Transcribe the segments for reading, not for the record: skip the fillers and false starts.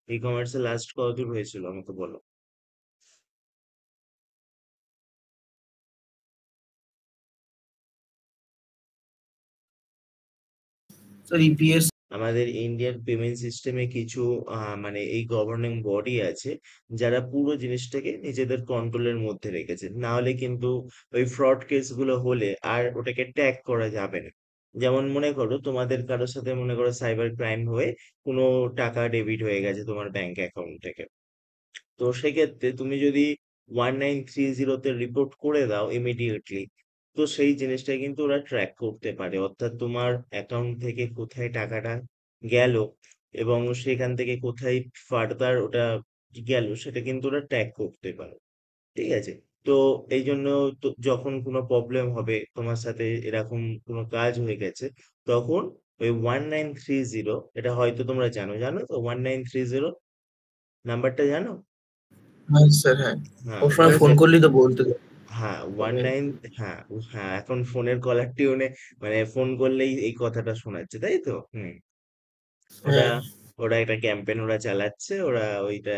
ই কমার্সে লাস্ট কতদূর হয়েছিল আমাকে বলো। Sir EPS. আমাদের ইন্ডিয়ান পেমেন্ট সিস্টেমে কিছু মানে এই গভর্নিং বডি আছে যারা পুরো জিনিসটাকে নিজেদের কন্ট্রোলের মধ্যে রেখেছে, না হলে কিন্তু ওই ফ্রড কেস গুলো হলে আর ওটাকে ট্যাগ করা যাবে না। যেমন মনে করো তোমাদের কারোর সাথে মনে করো সাইবার ক্রাইম হয়ে কোনো টাকা ডেবিট হয়ে গেছে তোমার ব্যাংক অ্যাকাউন্ট থেকে। তো সেক্ষেত্রে তুমি যদি 1930 তে রিপোর্ট করে দাও ইমিডিয়েটলি, তো সেই জিনিসটা কিন্তু ওরা ট্র্যাক করতে পারে, অর্থাৎ তোমার অ্যাকাউন্ট থেকে কোথায় টাকাটা গেল এবং সেখান থেকে কোথায় ফার্দার ওটা গেল সেটা কিন্তু ওরা ট্র্যাক করতে পারে। ঠিক আছে? তো এই জন্য তো যখন কোনো প্রবলেম হবে তোমার সাথে, এরকম কোনো কাজ হয়ে গেছে, তখন ওই 1930, এটা হয়তো তোমরা জানো, জানো তো 1930 নাম্বারটা জানো? হ্যাঁ স্যার, হ্যাঁ। হ্যাঁ, ওর সময় ফোন করলেই তো বলতে হ্যাঁ, 19, হ্যাঁ, হ্যাঁ, এখন ফোনের কলার টিউনে মানে ফোন করলেই এই কথাটা শোনাচ্ছে, তাই তো? ওরা হ্যাঁ। ওরা একটা ক্যাম্পেইন ওরা চালাচ্ছে, ওরা ওইটা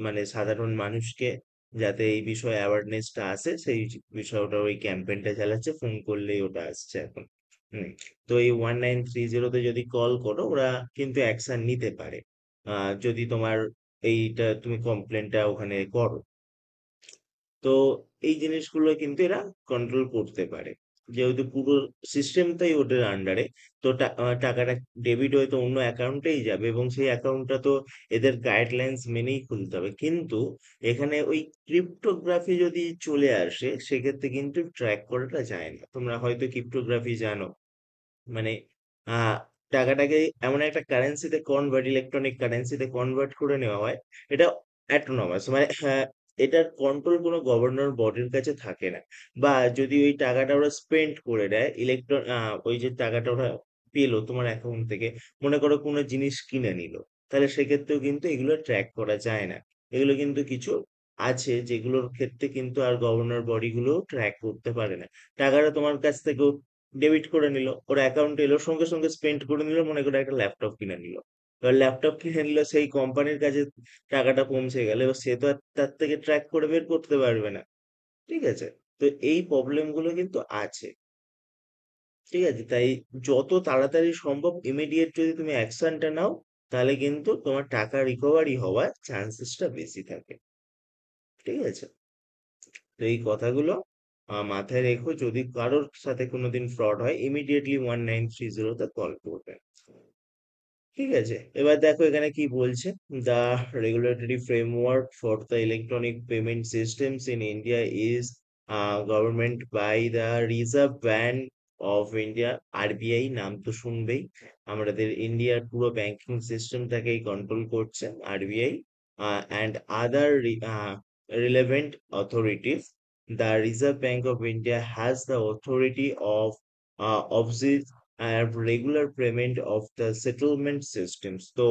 মানে সাধারণ মানুষকে যাতে এই বিষয়ে অ্যাওয়ারনেসটা আসে সেই বিষয়ে ওটা ওই ক্যাম্পেইনটা চালাচ্ছে, ফোন করলেই ওটা আসছে এখন। হুম তো এই 1930 যদি কল করো ওরা কিন্তু অ্যাকশন নিতে পারে, যদি তোমার এইটা তুমি কমপ্লেনটা ওখানে করো। তো এই জিনিসগুলো কিন্তু এরা কন্ট্রোল করতে পারে, যেহেতু পুরো সিস্টেমটাই ওদের আন্ডারে। তো টাকাটা ডেবিট হয়তো অন্য অ্যাকাউন্টেই যাবে এবং সেই অ্যাকাউন্টটা তো এদের গাইডলাইন্স মেনেই খুলতে হবে, কিন্তু এখানে ওই ক্রিপ্টোগ্রাফি যদি চলে আসে সেক্ষেত্রে কিন্তু ট্র্যাক করাটা যায় না। তোমরা হয়তো ক্রিপ্টোগ্রাফি জানো, মানে আহ টাকাটাকে এমন একটা কারেন্সিতে কনভার্ট, ইলেকট্রনিক কারেন্সিতে কনভার্ট করে নেওয়া হয়। এটা অ্যাটোনমাস, মানে হ্যাঁ, এটার কন্ট্রোল কোনো গভর্নর বডির কাছে থাকে না। বা যদি ওই টাকাটা ওরা স্পেন্ড করে দেয় ওই যে টাকাটা ওরা পেলো তোমার অ্যাকাউন্ট থেকে, মনে করো কোনো জিনিস কিনে নিল, তাহলে সেক্ষেত্রেও কিন্তু এগুলো ট্র্যাক করা যায় না। এগুলো কিন্তু কিছু আছে যেগুলোর ক্ষেত্রে কিন্তু আর গভর্নর বডি গুলো ট্র্যাক করতে পারে না। টাকাটা তোমার কাছ থেকে ডেবিট করে নিল, ওর অ্যাকাউন্টে এলো, সঙ্গে সঙ্গে স্পেন্ড করে নিল, মনে করে একটা ল্যাপটপ কিনে নিল। এবার ল্যাপটপ কিনে নিল, সেই কোম্পানির কাছে টাকাটা পৌঁছে গেল, এবার সে তো আর তার থেকে ট্র্যাক করে বের করতে পারবে না। ঠিক আছে? তো এই প্রবলেম গুলো কিন্তু আছে। ঠিক আছে? তাই যত তাড়াতাড়ি সম্ভব ইমিডিয়েট যদি তুমি অ্যাকশনটা নাও, তাহলে কিন্তু তোমার টাকা রিকভারি হওয়ার চান্সেসটা বেশি থাকে। ঠিক আছে? তো এই কথাগুলো মাথায় রেখো, যদি কারোর সাথে কোনোদিন ফ্রড হয় ইমিডিয়েটলি 1930-তে কল করবে। ঠিক আছে? এবার দেখো এখানে কি বলছে। The regulatory framework for the electronic payment systems in India is government by the Reserve Bank of India, RBI নাম তো শুনবেই। আমাদের ইন্ডিয়ার পুরো ব্যাংকিং সিস্টেমটাকেই কন্ট্রোল করছে RBI, and other relevant authorities. The Reserve Bank of India has the authority of this regular payment of the settlement systems. তো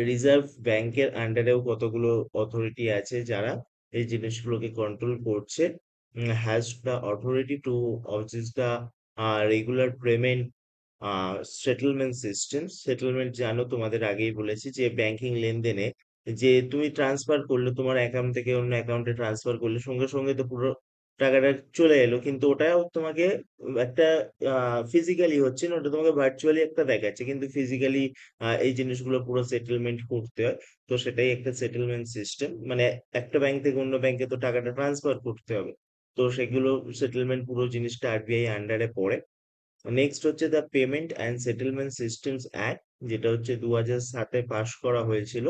reserve ব্যাংকের আন্ডারেও কতগুলো অথরিটি আছে যারা এই জিনিসগুলোকে কন্ট্রোল করছে। Has the authority to oversee the regular payment settlement system. Settlement জানো, তোমাদের আগেই বলেছি যে ব্যাংকিং লেনদেনে যে তুমি ট্রান্সফার করলে, তোমার অ্যাকাউন্ট থেকে অন্য অ্যাকাউন্টে ট্রান্সফার করলে সঙ্গে সঙ্গে তো পুরো টাকাটা চলে এলো, কিন্তু ওটাও তোমাকে একটা ফিজিক্যালি হচ্ছে না, ওটা তোমাকে ভার্চুয়ালি একটা দেখাচ্ছে, কিন্তু ফিজিক্যালি এই জিনিসগুলো পুরো সেটেলমেন্ট করতে হয়। তো সেটাই একটা সেটেলমেন্ট সিস্টেম, মানে একটা ব্যাংক থেকে অন্য ব্যাংকে তো টাকাটা ট্রান্সফার করতে হবে। তো সেগুলো সেটেলমেন্ট পুরো জিনিসটা আরবিআই আন্ডারে পড়ে। নেক্সট হচ্ছে the payment and settlement systems act, যেটা হচ্ছে 2007-এ পাশ করা হয়েছিল।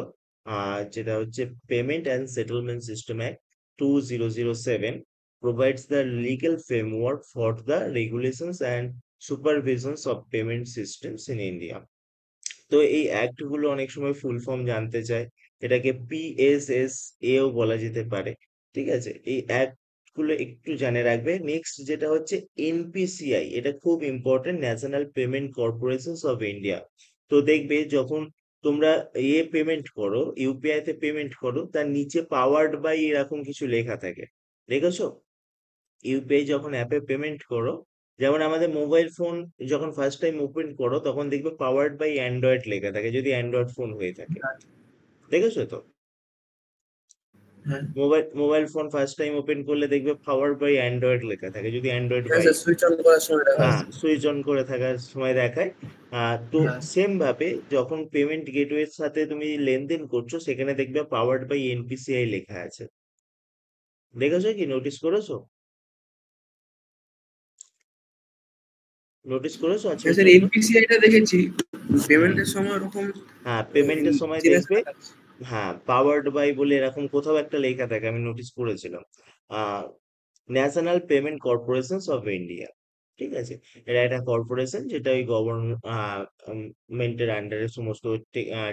যেটা হচ্ছে payment and settlement system act 2007 provides the legal framework for the regulations and supervisions of payment systems in India. তো এই অ্যাক্ট গুলো অনেক সময় ফুল ফর্ম জানতে চায়, এটাকে পিএসএস এও বলা যেতে পারে। ঠিক আছে? এই অ্যাক্ট গুলো একটু জানে রাখবে। নেক্সট যেটা হচ্ছে এনপিসিআই, এটা খুব important, national payment corporations of India. তো দেখবে যখন তোমরা পেমেন্ট করো, ইউপিআই তে পেমেন্ট করো, তার নিচে পাওয়ার্ড বাই এরকম কিছু লেখা থাকে, দেখেছো? ইউপিআই যখন অ্যাপে পেমেন্ট করো, যেমন আমাদের মোবাইল ফোন যখন ফার্স্ট টাইম ওপেন করো তখন দেখবে পাওয়ার্ড বাই অ্যান্ড্রয়েড লেখা থাকে, যদি অ্যান্ড্রয়েড ফোন হয়ে থাকে। দেখেছো তো? হ্যাঁ mobile phone first time open করলে দেখবে পাওয়ার বাই অ্যান্ড্রয়েড লেখা থাকে, যদি অ্যান্ড্রয়েড হ্যাঁ বাই স্যার, সুইচ অন করার সময় দেখা হ্যাঁ যাচ্ছে। সুইচ অন করে থাকার সময় দেখায়। তো হ্যাঁ সেম ভাবে যখন পেমেন্ট গেটওয়ের সাথে তুমি লেনদেন করছো, সেখানে দেখবে পাওয়ার্ড বাই এনপিসিআই লেখা আছে। দেখেছো কি, নোটিস করেছো? নোটিস করেছো হ্যাঁ আজকের স্যার, জন্য? এনপিসিআই টা দেখেছি, হুম। পেমেন্টের সময় ওরকম হ্যাঁ, পেমেন্টের সময় চেনা দেখবে, চেনা লাগছে। হ্যাঁ পাওয়ার্ড বাই বলে এরকম কোথাও একটা লেখা থাকে, আমি নোটিস করেছিলাম। Ah National Payment Corporation of India, ঠিক আছে? এটা একটা কর্পোরেশন যেটা ওই গভর্নমেন্টের আন্ডারে সমস্ত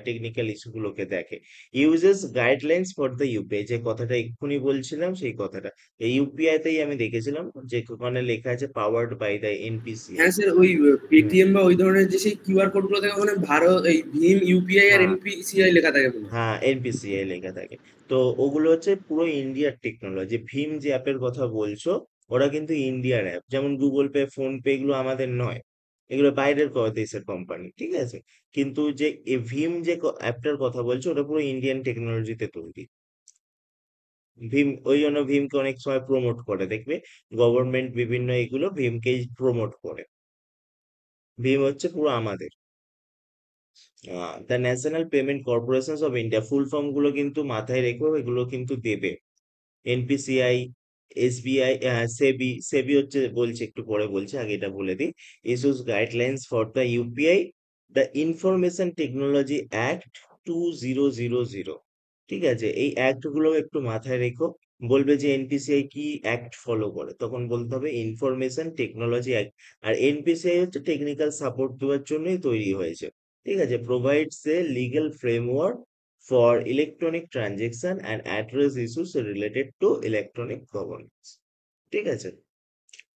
টেকনিক্যাল ইস্যুগুলোকে দেখে। Uses guidelines for the UPI, যে কথাটা এক্ষুনি বলছিলাম সেই কথাটা, এই ইউপিআই তেই আমি দেখেছিলাম যে ওখানে লেখা আছে পাওয়ার্ড বাই দ্য এনপিসিআই। হ্যাঁ স্যার, ওই পেটিএম বা ওই ধরনের যে সেই কিউআর কোড গুলো থাকে, ওখানে ভারত এই ভীম ইউপিআই আর হ্যাঁ, এনপিসিআই লেখা থাকে মনে হয়। হ্যাঁ এনপিসিআই লেখা থাকে। তো ওগুলো হচ্ছে পুরো ইন্ডিয়ার টেকনোলজি। ভীম যে অ্যাপের কথা বলছো, ওরা কিন্তু ইন্ডিয়ার অ্যাপ, যেমন গুগল পে, ফোন পে এগুলো আমাদের নয়, এগুলো বাইরের দেশের কোম্পানি, ঠিক আছে? কিন্তু যে ভীম যে অ্যাপটার কথা বলছো, ওটা পুরো ইন্ডিয়ান টেকনোলজিতে তৈরি। ভীম ওই জন্য ভীমকে অনেক সময় প্রমোট করে, দেখবে গভর্নমেন্ট বিভিন্ন এগুলো ভীমকেই প্রমোট করে। ভীম হচ্ছে পুরো আমাদের। The national Payment Corporation of India, full form গুলো কিন্তু মাথায় রেখো, এগুলো কিন্তু দেবে। এনপিসিআই, এসবিআই, সেবি, সেবি হচ্ছে বলছি একটু পরে বলছি, আগে এটা বলে দিই। Issues guidelines for the UPI, the information technology act 2000। ঠিক আছে, এই অ্যাক্ট গুলো একটু মাথায় রেখো। বলবে যে এনপিসিআই কি অ্যাক্ট ফলো করে, তখন বলতে হবে ইনফরমেশন টেকনোলজি অ্যাক্ট। আর এনপিসিআই হচ্ছে টেকনিক্যাল সাপোর্ট দেওয়ার জন্যই তৈরি হয়েছে, ঠিক আছে? Provides a legal framework for electronic transaction and address issues related to electronic governance, ঠিক আছে?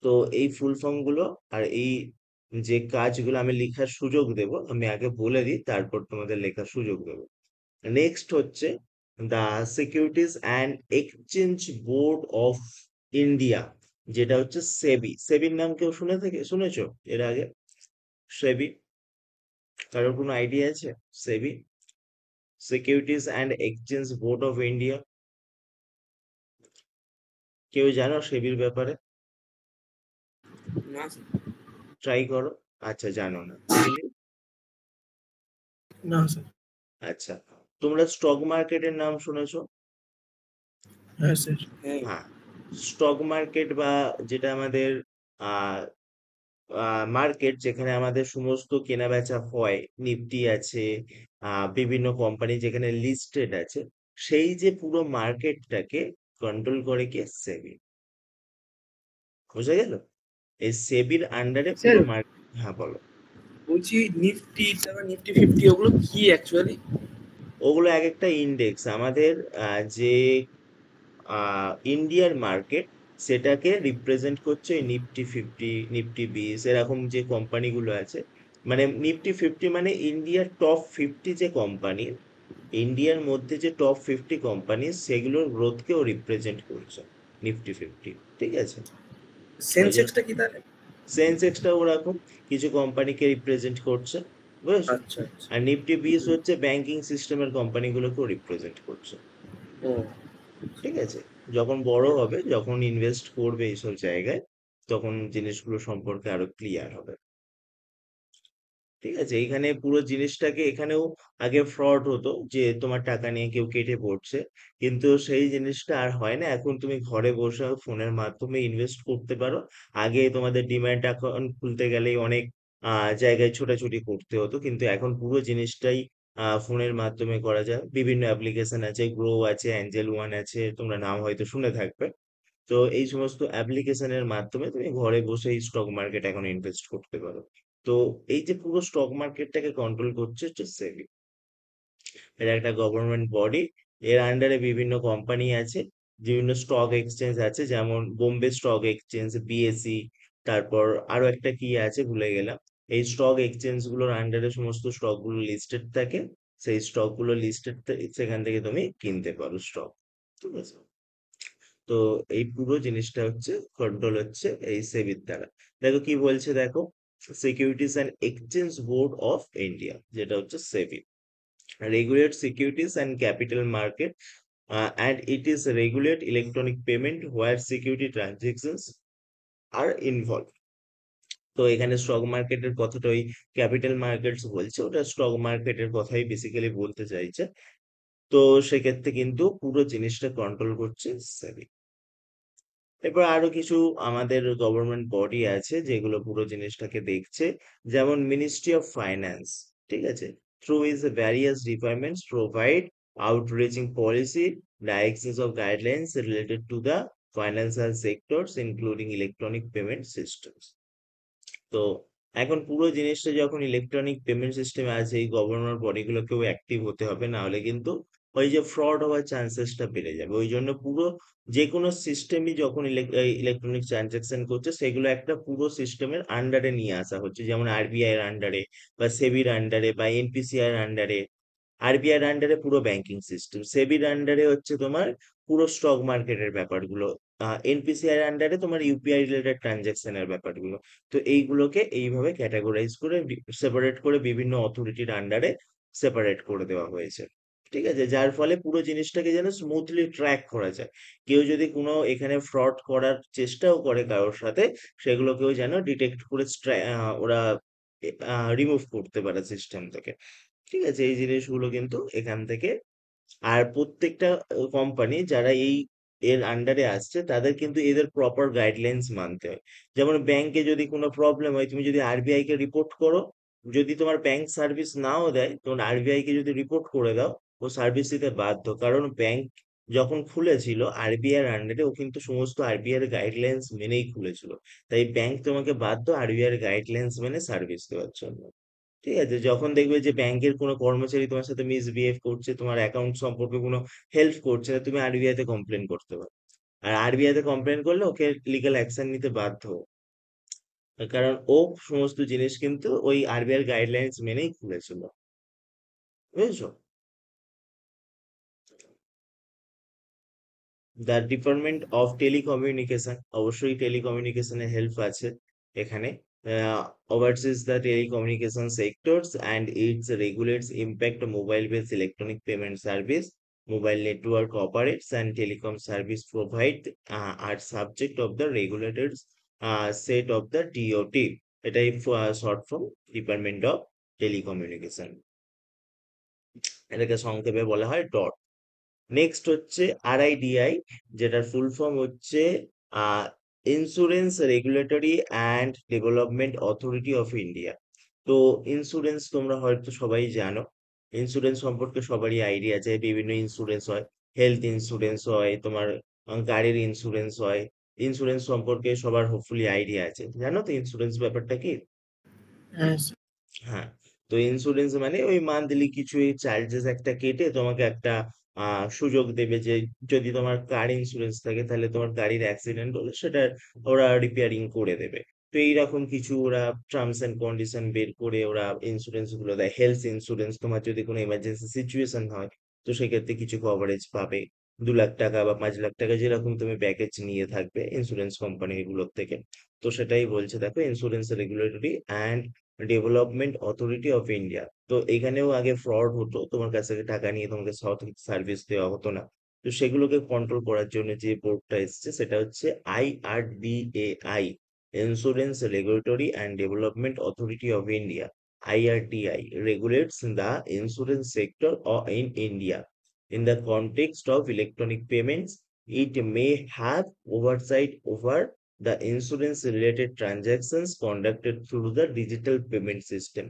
তো এই ফুল ফর্ম গুলো আর এই যে কাজগুলো আমি লেখার সুযোগ দেব, আমি আগে বলে দিই, তারপর তোমাদের লেখার সুযোগ দেবো। নেক্সট হচ্ছে the securities and Exchange Board of India, যেটা হচ্ছে সেবি। সেবির নাম কেউ শুনেছো এর আগে? সেবি, কারোর কোনো আইডিয়া আছে? SEBI, Securities and Exchange Board of India, কেউ জানো সেবির ব্যাপারে? না স্যার। ট্রাই করো। আচ্ছা, জানো না, রিয়েলি? না স্যার। আচ্ছা, তোমরা স্টক মার্কেটের নাম শুনেছো? হ্যাঁ স্যার। হ্যাঁ। হ্যাঁ, স্টক মার্কেট বা যেটা আমাদের আহ মার্কেট, যেখানে আমাদের সমস্ত কেনা বেচা হয়, নিফটি আছে, বিভিন্ন কোম্পানি যেখানে লিস্টেড আছে, সেই যে পুরো মার্কেটটাকে কন্ট্রোল করে কে? সেবি। বুঝা গেল? এই সেবির আন্ডারে স্যার পুরো মার্কেট। হ্যাঁ বলো। বলছি, নিফটি, তারপর নিফটি ফিফটি, ওগুলো কি অ্যাকচুয়ালি? ওগুলো এক একটা ইন্ডেক্স আমাদের, যে ইন্ডিয়ার মার্কেট, সেটাকে রিপ্রেজেন্ট করছে এই নিফটি ফিফটি, নিফটি বিশ, এরকম যে কোম্পানিগুলো আছে। মানে নিফটি ফিফটি মানে ইন্ডিয়ার টপ ফিফটি যে কোম্পানি, ইন্ডিয়ার মধ্যে যে টপ ফিফটি কোম্পানি, সেগুলোর গ্রোথকেও রিপ্রেজেন্ট করছে নিফটি ফিফটি, ঠিক আছে? ওই জন্য সেন্সেক্সটা কি তাহলে? সেন্সেক্সটা ওরকম কিছু কোম্পানিকে রিপ্রেজেন্ট করছে, বুঝেছো? আচ্ছা আচ্ছা। আর নিফটি বিশ হচ্ছে ব্যাংকিং সিস্টেমের কোম্পানিগুলোকেও রিপ্রেজেন্ট করছে, ও। ঠিক আছে? যখন বড় হবে, যখন ইনভেস্ট করবে এইসব জায়গায়, তখন জিনিসগুলো সম্পর্কে আরো ক্লিয়ার হবে, ঠিক আছে? এইখানে পুরো জিনিসটাকে, এখানেও আগে ফ্রড হতো যে তোমার টাকা নিয়ে কেউ কেটে পড়ছে, কিন্তু সেই জিনিসটা আর হয় না। এখন তুমি ঘরে বসে ফোনের মাধ্যমে ইনভেস্ট করতে পারো। আগে তোমাদের ডিম্যাট অ্যাকাউন্ট খুলতে গেলেই অনেক জায়গায় ছোটাছুটি করতে হতো, কিন্তু এখন পুরো জিনিসটাই ফোনের মাধ্যমে করা যায়। বিভিন্ন অ্যাপ্লিকেশন আছে, গ্রো আছে, অ্যাঞ্জেল ওয়ান আছে, তোমরা নাম হয়তো শুনে থাকবে। তো এই সমস্ত অ্যাপ্লিকেশনের মাধ্যমে তুমি ঘরে বসেই স্টক মার্কেট এখন ইনভেস্ট করতে পারো। তো এই যে পুরো স্টক মার্কেটটাকে কন্ট্রোল করছে হচ্ছে সেবি। এটা একটা গভর্নমেন্ট বডি, এর আন্ডারে বিভিন্ন কোম্পানি আছে, বিভিন্ন স্টক এক্সচেঞ্জ আছে, যেমন বোম্বে স্টক এক্সচেঞ্জ, বিএসই, তারপর আরো একটা কি আছে ভুলে গেলাম। এই স্টক এক্সচেঞ্জ গুলোর আন্ডারে সমস্ত স্টক গুলো লিস্টেড থাকে। সেই স্টক গুলো লিস্টেড, সেখান থেকে তুমি কিনতে পারো স্টক, ঠিক আছে? তো এই পুরো জিনিসটা হচ্ছে কন্ট্রোল হচ্ছে এই সেবির দ্বারা। দেখো কি বলছে, দেখো, securities and Exchange Board of India, যেটা হচ্ছে সেবি। regulate securities and capital market, and it is regulate electronic payment where security transactions are involved. তো এখানে স্টক মার্কেটের কথাটা ওই ক্যাপিটাল মার্কেটস বলছে, ওটা স্টক মার্কেটের কথাই বেসিক্যালি বলতে চাইছে। তো সেক্ষেত্রে কিন্তু পুরো জিনিসটা কন্ট্রোল করছে সেবি। এরপর আরো কিছু আমাদের গভর্নমেন্ট বডি আছে যেগুলো পুরো জিনিসটাকে দেখছে, যেমন মিনিস্ট্রি অফ ফাইন্যান্স, ঠিক আছে, through is various departments provide outreaching policy, directions of guidelines related to the financial sectors including electronic payment systems. তো এখন পুরো জিনিসটা যখন ইলেকট্রনিক পেমেন্ট সিস্টেমে আছে, এই গভর্নর বডিগুলোকেও অ্যাক্টিভ হতে হবে, না হলে কিন্তু ওই যে ফ্রড হওয়ার চান্সেসটা বেড়ে যাবে। ওই জন্য পুরো যে কোনো সিস্টেমই যখন ইলেকট্রনিক ট্রানজাকশন করছে সেগুলো একটা পুরো সিস্টেমের আন্ডারে নিয়ে আসা হচ্ছে, যেমন আরবিআই এর আন্ডারে বা সেবির আন্ডারে বা এনপিসিআই এর আন্ডারে। আরবিআই এর আন্ডারে পুরো ব্যাংকিং সিস্টেম, সেবির আন্ডারে হচ্ছে তোমার পুরো স্টক মার্কেটের ব্যাপারগুলো, এনপিসিআই এর আন্ডারে তোমার ইউপিআই রিলেটেড ট্রানজাকশনের ব্যাপারগুলো। তো এইগুলোকে এইভাবে ক্যাটাগরাইজ করে সেপারেট করে বিভিন্ন অথরিটির আন্ডারে সেপারেট করে দেওয়া হয়েছে, ঠিক আছে, যার ফলে পুরো জিনিসটাকে যেন স্মুথলি ট্র্যাক করা যায়। কেউ যদি কোনো এখানে ফ্রড করার চেষ্টাও করে কারোর সাথে, সেগুলোকেও যেন ডিটেক্ট করে ওরা রিমুভ করতে পারে সিস্টেম থেকে, ঠিক আছে। এই জিনিসগুলো কিন্তু এখান থেকে, আর প্রত্যেকটা কোম্পানি যারা এই এর আন্ডারে আসছে তাদের কিন্তু এদের প্রপার গাইডলাইন্স মানতে হয়। যেমন ব্যাংকে যদি কোনো প্রবলেম হয়, তুমি যদি আরবিআই কে রিপোর্ট করো, যদি তোমার ব্যাংক সার্ভিস নাও দেয়, তখন আরবিআই কে যদি রিপোর্ট করে দাও, ও সার্ভিস দিতে বাধ্য। কারণ ব্যাংক যখন খুলেছিল আরবিআই এর আন্ডারে, ও কিন্তু সমস্ত আরবিআই এর গাইডলাইন্স মেনেই খুলেছিল। তাই ব্যাংক তোমাকে বাধ্য আরবিআই এর গাইডলাইন্স মেনে সার্ভিস দেওয়ার জন্য, ঠিক আছে। যখন দেখবে যে ব্যাংকের কোনো কর্মচারী তোমার সাথে মিসবিহেভ করছে, তোমার অ্যাকাউন্ট সম্পর্কে কোনো হেল্প করছে না, তুমি আরবিআই তে কমপ্লেন করতে পারো। আর আরবিআই তে কমপ্লেন করলে ওকে লিগ্যাল অ্যাকশন নিতে বাধ্য, কারণ ও সমস্ত জিনিস কিন্তু ওই আরবিআই গাইডলাইন্স মেনেই খুলেছিল, বুঝেছো। দ্য ডিপার্টমেন্ট অফ টেলিকমিউনিকেশন, অবশ্যই টেলিকমিউনিকেশনের হেল্প আছে এখানে। Oversees the telecommunication sectors and its regulates impact mobile base electronic payment service, mobile network operates and telecom service provide are subject of the regulated set of the TOT. এটাই short form, Department of Telecommunication, এটাকে সংক্ষেপে বলা হয় DoT. Next হচ্ছে RIDI, যেটার full form হচ্ছে Insurance Regulatory and Development Authority of India. তো insurance তোমরা হয়তো সবাই জানো, ইন্স্যুরেন্স সম্পর্কে সবারই আইডিয়া আছে। বিভিন্ন ইন্স্যুরেন্স হয়, হেলথ ইন্স্যুরেন্স হয়, তোমার গাড়ির ইন্স্যুরেন্স হয়। ইন্স্যুরেন্স সম্পর্কে সবার হোপফুলি আইডিয়া আছে, জানো তো ইন্স্যুরেন্স ব্যাপারটা কি? হ্যাঁ হ্যাঁ, তো ইন্স্যুরেন্স মানে ওই মান্থলি কিছু চার্জেস একটা কেটে তোমাকে একটা সুযোগ দেবে যে যদি তোমার কার ইন্স্যুরেন্স থাকে তাহলে তোমার গাড়ির অ্যাক্সিডেন্ট হলে সেটা ওরা রিপেয়ারিং করে দেবে। তো এইরকম কিছু ওরা টার্মস এন্ড কন্ডিশন বের করে ওরা ইন্স্যুরেন্স গুলো দেয়। হেলথ ইন্স্যুরেন্স, তোমার যদি কোনো ইমার্জেন্সি সিচুয়েশন হয়, তো সেক্ষেত্রে কিছু কভারেজ পাবে, 2 লাখ টাকা বা 5 লাখ টাকা, যেরকম তুমি প্যাকেজ নিয়ে থাকবে ইন্স্যুরেন্স কোম্পানি গুলোর থেকে। তো সেটাই বলছে, দেখো insurance Regulatory and Development Authority of India. তো এখানেও আগে ফ্রড হতো, তোমার কাছ থেকে টাকা নিয়ে তোমাকে সঠিক সার্ভিস দেওয়া হতো না। তো সেগুলোকে কন্ট্রোল করার জন্য যে বোর্ডটা এসেছে সেটা হচ্ছে IRDAI, insurance Regulatory and Development Authority of India. IRDI regulates the insurance sector in India. In the context of electronic payments, it may have oversight over the insurance related transactions conducted through the digital payment system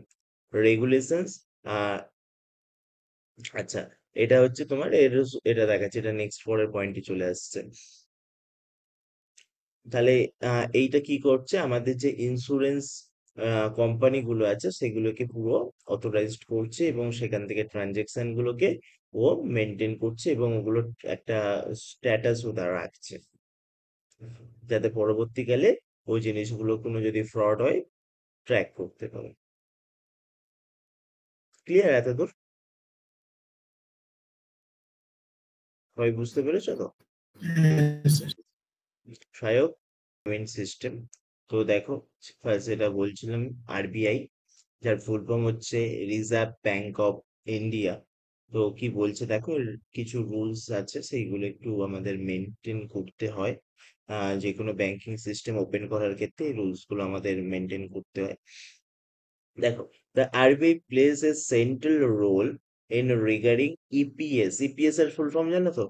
regulations। আহ আচ্ছা, এটা হচ্ছে তোমার এটা দেখাচ্ছে, এটা next পরের পয়েন্টে চলে আসছে। তাহলে এইটা কি করছে, আমাদের যে ইন্স্যুরেন্স কোম্পানি গুলো আছে সেগুলোকে পুরো অথরাইজড করছে, এবং সেখান থেকে ট্রানজেকশন গুলোকে ও মেনটেন করছে, এবং ওগুলো একটা স্ট্যাটাসও তারা রাখছে, যাতে পরবর্তীকালে ওই জিনিসগুলো কোনো যদি ফ্রড হয় ট্র্যাক করতে পারে। ক্লিয়ার এতদূর? সবাই বুঝতে পেরেছো তো? স্যার। সহায়ক পেমেন্ট সিস্টেম। তো দেখো, ফার্স্ট যেটা বলছিলাম, আরবিআই, যার ফুল ফর্ম হচ্ছে রিজার্ভ ব্যাংক অফ ইন্ডিয়া। তো কি বলছে দেখো, এর কিছু রুলস আছে, সেইগুলো একটু আমাদের মেনটেন করতে হয়। যে কোনো ব্যাংকিং সিস্টেম ওপেন করার ক্ষেত্রে এই রুলস গুলো আমাদের মেনটেন করতে হয়। দেখো, the RBI plays a central role in regarding EPS। EPS এর ফুল ফর্ম জানো তো?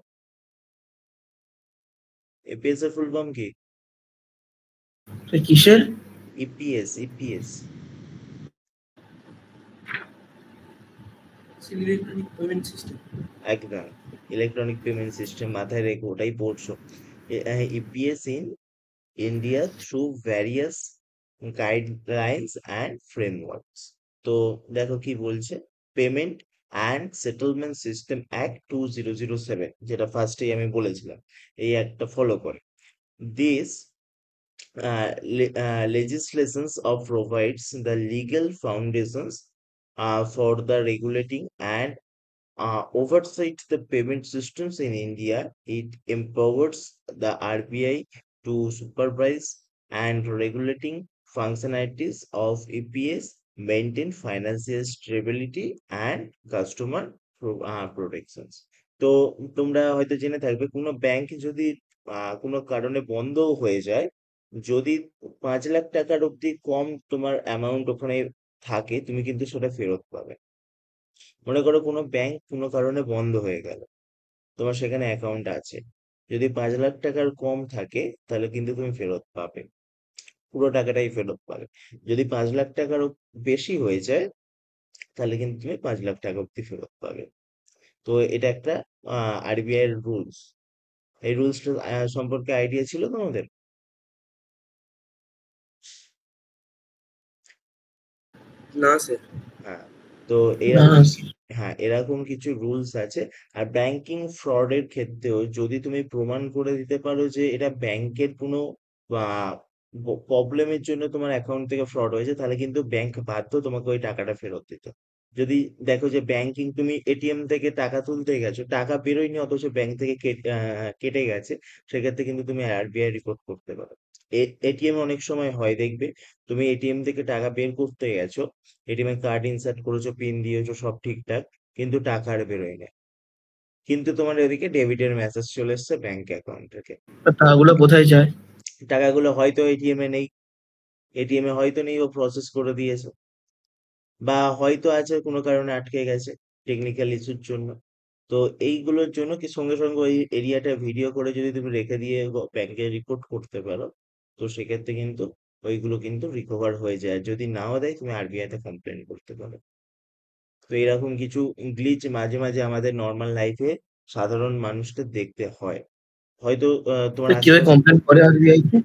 EPS এর ফুল ফর্ম কি? তো কিসের? EPS, EPS. Electronic payment system. একদম, ইলেকট্রনিক পেমেন্ট সিস্টেম মাথায় রেখে ওটাই পড়ছো। EPS in India through various guidelines and frameworks. তো দেখো কি বলছে, payment and settlement system act 2007, যেটা ফার্স্টেই আমি বলেছিলাম, এই অ্যাক্টটা ফলো করে। This legislations of provides the legal foundations for the regulating and oversight the payment systems in India. It empowers the RBI to supervise and regulating functionalities of EPS, maintain financial stability and customer protections. তো তোমরা হয়তো জেনে থাকবে, কোনো bank যদি কোনো কারণে বন্ধও হয়ে যায়, যদি 5 লাখ টাকার অব্দি কম তোমার অ্যামাউন্ট ওখানে থাকে, তুমি কিন্তু সেটা ফেরত পাবে। মনে করো কোনো ব্যাংক কোনো কারণে বন্ধ হয়ে গেল, তোমার সেখানে অ্যাকাউন্ট আছে, যদি 5 লাখ টাকার কম থাকে তাহলে কিন্তু তুমি ফেরত পাবে, পুরো টাকাটাই ফেরত পাবে। যদি 5 লাখ টাকারও বেশি হয়ে যায়, তাহলে কিন্তু তুমি 5 লাখ টাকা অব্দি ফেরত পাবে। তো এটা একটা আরবিআই এর রুলস। এই রুলসটা সম্পর্কে আইডিয়া ছিল তোমাদের? না স্যার। হ্যাঁ, তো না এরকম স্যার। হ্যাঁ, এরকম কিছু রুলস আছে। আর ব্যাংকিং ফ্রডের ক্ষেত্রেও যদি তুমি প্রমাণ করে দিতে পারো যে এটা ব্যাংকের কোনো প্রবলেমের জন্য তোমার অ্যাকাউন্ট থেকে ফ্রড হয়েছে, তাহলে কিন্তু ব্যাংক বাধ্য তোমাকে ওই টাকাটা ফেরত দিতে। যদি দেখো যে ব্যাংকিং, তুমি এটিএম থেকে টাকা তুলতে গেছো, টাকা বেরোয়নি অথচ ব্যাংক থেকে কেটে গেছে, সেক্ষেত্রে কিন্তু তুমি আরবিআই রিপোর্ট করতে পারো। এটিএম অনেক সময় হয় দেখবে, তুমি এটিএম থেকে টাকা বের করতে গেছো, এটিএম এ কার্ড ইনসার্ট করেছো, পিন দিয়েছো, সব ঠিকঠাক, কিন্তু টাকা আর বেরোয় না, কিন্তু তোমার এদিকে ডেবিটের মেসেজ চলে এসেছে ব্যাংক অ্যাকাউন্ট থেকে। টাকাগুলো কোথায় যায়? টাকাগুলো হয়তো এটিএম এ নেই, এটিএম এ হয়তো নেই, ও প্রসেস করে দিয়েছে, বা হয়তো আছে কোনো কারণে আটকে গেছে টেকনিক্যাল ইস্যুর জন্য। তো এইগুলোর জন্য কি সঙ্গে সঙ্গে ওই এরিয়াটা ভিডিও করে যদি তুমি রেখে দিয়ে ব্যাংকে রিপোর্ট করতে পারো, তো সেক্ষেত্রে কিন্তু ওইগুলো কিন্তু রিকভার হয়ে যায়। আর যদি নাও দেয়, তুমি আরবিআই তে কমপ্লেন করতে পারো। তো এরকম কিছু গ্লিচ মাঝে মাঝে আমাদের নর্মাল লাইফে সাধারণ মানুষকে দেখতে হয়। হয়তো তোমার তো কিভাবে আশেপাশে কমপ্লেন করে আরবিআই তে?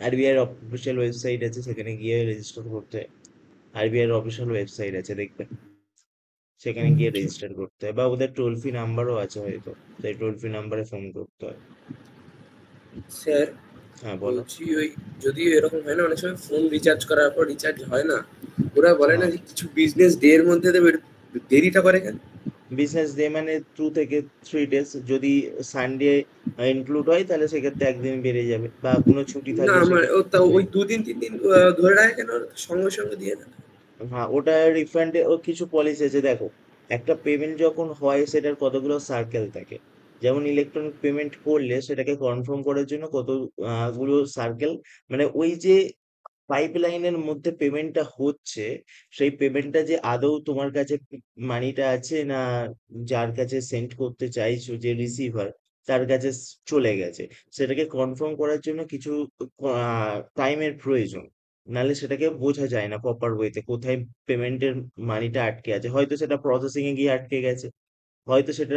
আরবিআই এর অফিসিয়াল ওয়েবসাইট আছে, সেখানে গিয়ে রেজিস্টার করতে হয়। আরবিআই এর অফিসিয়াল ওয়েবসাইট আছে, দেখবে, সেখানে গিয়ে রেজিস্টার করতে হয়, বা ওদের টোল ফ্রি নাম্বারও আছে হয়তো, সেই টোল ফ্রি নাম্বারে ফোন করতে হয়। স্যার, হ্যাঁ, বলো। বলছি ওই যদি এরকম হয় না, অনেক সময় ফোন রিচার্জ করার পর রিচার্জ হয় না, ওরা বলে না হ্যাঁ, যে কিছু বিজনেস ডে এর মধ্যে দেবে, দেরিটা করে কেন? বিজনেস ডে মানে 2 থেকে 3 ডেজ। যদি সানডে ইনক্লুড হয় তাহলে সেক্ষেত্রে একদিন বেড়ে যাবে, বা কোনো ছুটি না থাকলে আমার ও সেক্ষেত্রে তাও বেড়ে ওই যাবে। 2 দিন 3 দিন ধরে রাখে কেন? সঙ্গে সঙ্গে দিয়ে দেয়। হ্যাঁ, ওটা রিফান্ডে ও কিছু পলিসি আছে। দেখো, একটা পেমেন্ট যখন হয় সেটার কতগুলো সার্কেল থাকে। যেমন ইলেকট্রনিক পেমেন্ট করলে সেটাকে কনফার্ম করার জন্য কত গুলো সার্কেল, মানে ওই যে পাইপলাইনের মধ্যে পেমেন্টটা হচ্ছে, সেই পেমেন্টটা যে আদৌ তোমার কাছে মানিটা আছে না, যার কাছে সেন্ড করতে চাইছো যে রিসিভার, তার কাছে চলে গেছে, সেটাকে কনফার্ম করার জন্য কিছু টাইমের প্রয়োজন। নাহলে সেটাকে বোঝা যায় না প্রপার ওয়েতে কোথায় পেমেন্টের মানিটা আটকে আছে। হয়তো সেটা প্রসেসিং এ গিয়ে আটকে গেছে, হয়তো সেটা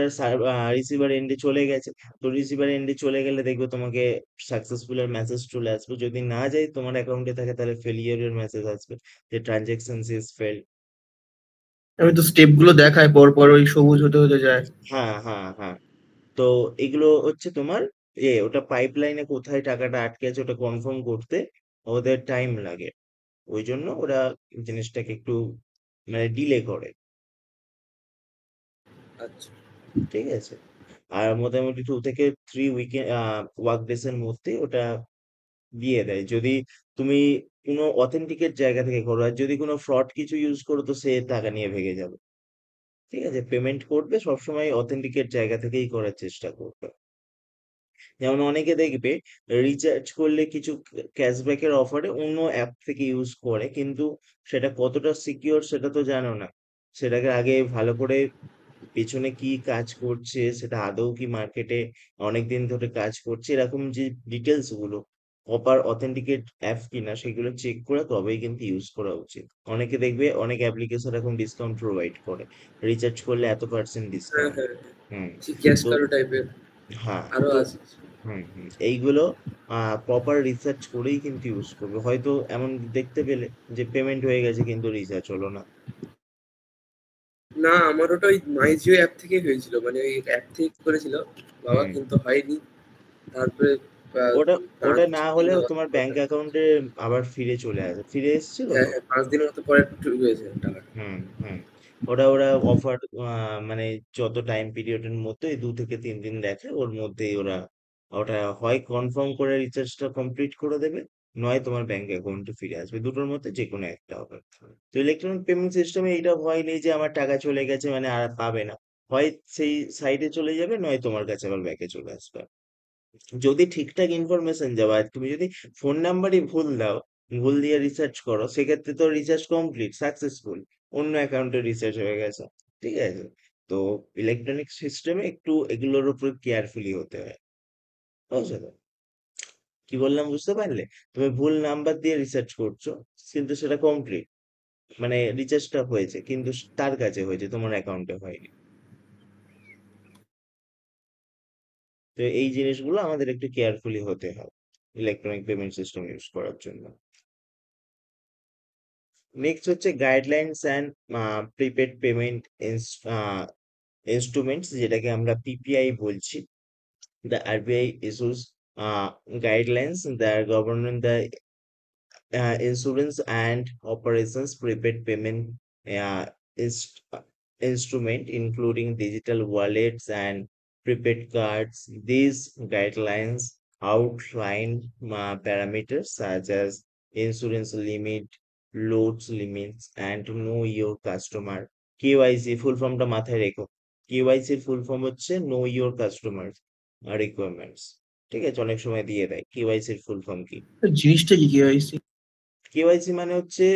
রিসিভার এন্ডে চলে গেছে। তো রিসিভার এন্ডে চলে গেলে দেখবে তোমাকে সাকসেসফুল এর মেসেজ চলে আসবে। যদি না যায় তোমার অ্যাকাউন্টে থাকে, তাহলে ফেলিয়ার এর মেসেজ আসবে, যে ট্রানজেকশন ইজ ফেল্ড। আমি তো স্টেপ গুলো দেখায় পর পর ওই সবুজ হতে হতে যায়। হ্যাঁ, হ্যাঁ, হ্যাঁ। তো এগুলো হচ্ছে তোমার ওটা পাইপলাইনে কোথায় টাকাটা আটকে আছে ওটা কনফার্ম করতে ওদের টাইম লাগে। ওই জন্য ওরা জিনিসটাকে একটু মানে ডিলে করে। আচ্ছা। ঠিক আছে। আর মোটামুটি 2 থেকে 3 উইকে ওয়ার্ক ডেজ এর মধ্যে ওটা দিয়ে দেয়, যদি তুমি কোনো অথেন্টিকেট জায়গা থেকে করো। আর যদি কোনো ফ্রড কিছু ইউজ করো, তো সে টাকা নিয়ে ভেগে যাবে। ঠিক আছে? পেমেন্ট করবে সবসময় অথেন্টিকেট জায়গা থেকেই করার চেষ্টা করবে। যেমন অনেকে দেখবে রিচার্জ করলে কিছু ক্যাশব্যাকের অফারে অন্য অ্যাপ থেকে ইউজ করে, কিন্তু সেটা কতটা সিকিউর সেটা তো জানো না। সেটাকে আগে ভালো করে পেছনে কি কাজ করছে, সেটা আদৌ কি মার্কেটে অনেকদিন ধরে কাজ করছে, এরকম যে ডিটেলস গুলো প্রপার অথেন্টিকেট অ্যাপ কিনা সেগুলো চেক করে তবেই কিন্তু ইউজ করা উচিত। অনেকে দেখবে অনেক অ্যাপ্লিকেশন এখন ডিসকাউন্ট প্রোভাইড করে, রিচার্জ করলে এত% হ্যাঁ ডিসকাউন্ট। হ্যাঁ, হুম। সেই ক্যাশ তো কারো টাইপের হ্যাঁ, আরো তো আছে। এইগুলো প্রপার রিসার্চ করেই কিন্তু ইউজ করবে। হয়তো এমন দেখতে পেলে যে পেমেন্ট হয়ে গেছে কিন্তু রিচার্জ হলো না। না, আমার ওটা ওই মাই জিও অ্যাপ থেকেই হয়েছিল, মানে ওই অ্যাপ থেকে করেছিল বাবা, হুম। কিন্তু হয়নি। তারপরে ওটা ওটা না কিছুদিন হলেও আবার তোমার ব্যাংক প্রবলেম। অ্যাকাউন্টে আবার ফিরে চলে আসে, ফিরে এসেছিল হ্যাঁ তো। হ্যাঁ, 5 দিনের মতো পরে একটু হয়েছে টাকাটা। হুম, হুম। ওরা অফার মানে যত টাইম পিরিয়ডের মধ্যে 2 থেকে 3 দিন দেখে, ওর মধ্যেই ওরা ওটা হয় কনফার্ম করে রিচার্জটা কমপ্লিট করে দেবে, নয় তোমার ব্যাংক অ্যাকাউন্টে ফিরে আসবে। দুটোর মধ্যে যে কোনো একটা হবে। তো ইলেকট্রনিক পেমেন্ট সিস্টেমে এইটা ভয় নেই যে আমার টাকা চলে গেছে মানে আর পাবে না। হয় সেই সাইডে চলে যাবে, নয় তোমার কাছে আবার ব্যাকে চলে আসবে। যদি ঠিকঠাক ইনফরমেশন যাও, আর তুমি যদি ফোন নাম্বারই ভুল দাও, ভুল দিয়ে রিসার্চ করো, সেক্ষেত্রে তো রিচার্জ কমপ্লিট সাকসেসফুল, অন্য অ্যাকাউন্টে রিচার্জ হয়ে গেছে। ঠিক আছে? তো ইলেকট্রনিক সিস্টেমে একটু এগুলোর উপর কেয়ারফুলি হতে হয়। বুঝছো তো? কি বললাম বুঝতে পারলে? তুমি ভুল নাম্বার দিয়ে রিসার্চ করছো, কিন্তু সেটা কমপ্লিট, মানে রিচার্জটা হয়েছে কিন্তু তার কাছে হয়েছে, তোমার অ্যাকাউন্টে হয়নি। তো এই জিনিসগুলো আমাদের একটু কেয়ারফুলি হতে হয় ইলেকট্রনিক পেমেন্ট সিস্টেম ইউজ করার জন্য। নেক্সট হচ্ছে guidelines and prepaid payment instruments, যেটাকে আমরা পিপিআই বলছি। The RBI issues guidelines the government the insurance and operations prepaid payment uh, inst- uh, instrument, including digital wallets and prepaid cards. These guidelines outline parameters such as insurance limit, loads limits, and know your customer. KYC ফুল ফর্মটা মাথায় রেখো। কেওয়াইসির ফুল form হচ্ছে know your customer requirements. ঠিক আছে? অনেক সময় দিয়ে দেয় কেওয়াইসির ফুল ফর্ম কি। জিনিসটা কি কেওয়াইসি? কেওয়াইসি মানে হচ্ছে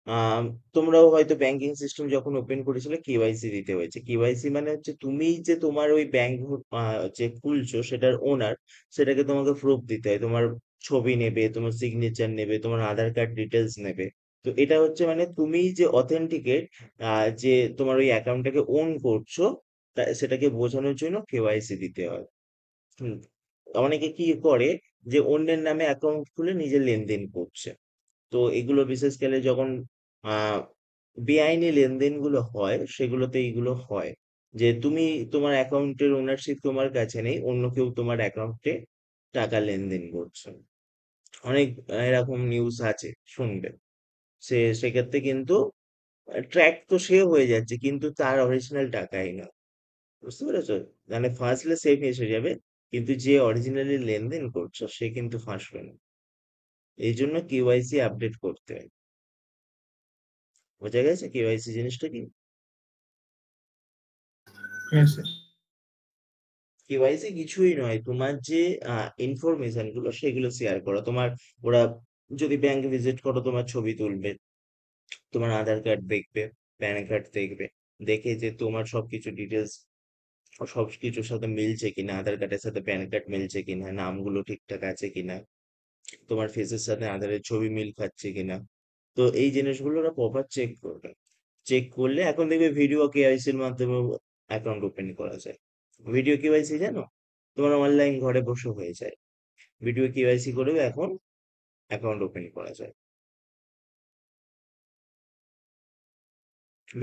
আহ তোমরাও হয়তো ব্যাংকিং সিস্টেম যখন ওপেন করেছিলে কেওয়াইসি দিতে হয়েছে। কেওয়াইসি মানে হচ্ছে তুমি যে তোমার ওই ব্যাংক যে খুলছো সেটার ওনার, সেটাকে তোমাকে প্রুফ দিতে হয়। তোমার ছবি নেবে, তোমার সিগনেচার নেবে, তোমার আধার কার্ড ডিটেলস নেবে। তো এটা হচ্ছে মানে তুমি যে অথেন্টিকেট, যে তোমার ওই অ্যাকাউন্টটাকে ওন করছো, সেটাকে বোঝানোর জন্য কেওয়াইসি দিতে হয়। হুম। অনেকে কি করে যে অন্যের নামে অ্যাকাউন্ট খুলে নিজে লেনদেন করছে। তো এগুলো বিশেষ করে যখন আহ বেআইনি লেনদেনগুলো হয় সেগুলোতে এইগুলো হয়, যে তুমি তোমার অ্যাকাউন্টের ওনারশিপ তোমার কাছে নেই, অন্য কেউ তোমার অ্যাকাউন্টে টাকা লেনদেন করছে। অনেক এরকম নিউজ আছে, শুনবে। সেক্ষেত্রে কিন্তু ট্র্যাক তো সে হয়ে যাচ্ছে কিন্তু তার অরিজিনাল টাকাই না। বুঝতে পেরেছো? মানে ফাঁসলে সে ফেঁসে যাবে, কিন্তু যে অরিজিনালি লেনদেন করছো সে কিন্তু ফাঁসবে না। এই জন্য কেওয়াইসি আপডেট করতে হয়। বোঝা গেছে কেওয়াইসি জিনিসটা কি? হ্যাঁ স্যার। কেওয়াইসি কিছুই নয়, তোমার যে ইনফরমেশন গুলো সেগুলো শেয়ার করো। তোমার ওরা যদি ব্যাংক ভিজিট করো, তোমার ছবি তুলবে, তোমার আধার কার্ড দেখবে, প্যান কার্ড দেখবে, দেখে যে তোমার সবকিছু ডিটেলস সবকিছুর সাথে মিলছে কিনা, আধার কার্ডের সাথে প্যান কার্ড মিলছে কিনা, নামগুলো ঠিকঠাক আছে কিনা, তোমার ফেসের সাথে আধারের ছবি মিল খাচ্ছে কিনা। তো এই জিনিসগুলো ওরা প্রপার চেক করবে। চেক করলে এখন দেখবে ভিডিও কেওয়াইসির মাধ্যমে অ্যাকাউন্ট ওপেন করা যায়। ভিডিও কেওয়াইসি জানো? তোমার অনলাইন ঘরে বসে হয়ে যায়। ভিডিও কেওয়াইসি করেও এখন অ্যাকাউন্ট ওপেন করা যায়।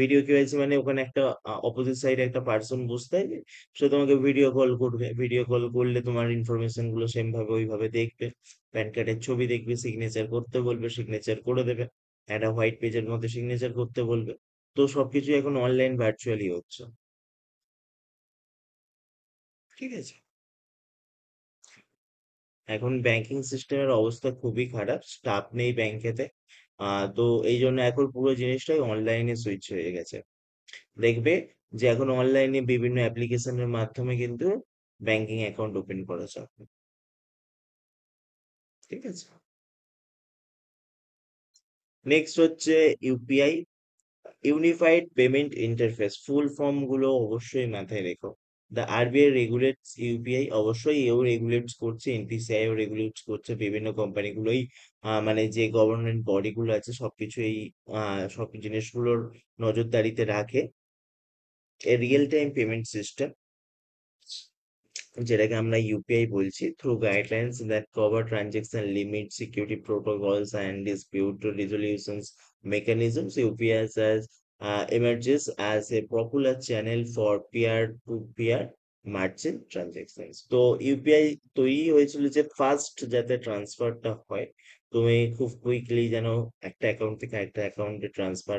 ভিডিও কেওয়াইসি মানে ওখানে একটা অপোজিট সাইডে একটা পার্সন বসতে থাকবে, সে তোমাকে ভিডিও কল করবে। ভিডিও কল করলে তোমার ইনফরমেশন গুলো সেম ভাবে ওইভাবে দেখবে, প্যান কার্ডের ছবি দেখবে, সিগনেচার করতে বলবে, সিগনেচার করে দেবে, একটা হোয়াইট পেজের মধ্যে সিগনেচার করতে বলবে। তো সবকিছু এখন অনলাইন ভার্চুয়ালি হচ্ছে। ঠিক আছে? এখন ব্যাংকিং সিস্টেমের অবস্থা খুবই খারাপ, স্টাফ নেই ব্যাংকেতে। তো এই জন্য এখন পুরো জিনিসটাই অনলাইনে সুইচ হয়ে গেছে। দেখবে যে এখন অনলাইনে বিভিন্ন অ্যাপ্লিকেশনের মাধ্যমে কিন্তু ব্যাংকিং অ্যাকাউন্ট ওপেন করা যাবে। ঠিক আছে? নেক্সট হচ্ছে UPI, unified payment interface. Full form গুলো অবশ্যই মাথায় রেখো। দ্য আরবিআই রেগুলেটস ইউপিআই, অবশ্যই এও রেগুলেটস করছে, এনপিসিআই ও রেগুলেটস করছে, বিভিন্ন কোম্পানিগুলোই মানে যে গভর্নমেন্ট বডি গুলো আছে সবকিছু এই সব জিনিসগুলোর নজরদারিতে রাখে। এ রিয়েল টাইম পেমেন্ট সিস্টেম, যেটাকে আমরা ইউপিআই বলছি, through guidelines that cover transaction limit, security protocols and dispute resolutions mechanisms, UPI as emerges as a popular channel for peer-to-peer merchant transactions. তো ইউপিআই তৈরি হয়েছিল যে ফার্স্ট যাতে ট্রান্সফারটা হয়, তুমি খুব কুইকলি যেন একটা অ্যাকাউন্ট থেকে একটা অ্যাকাউন্টে ট্রান্সফার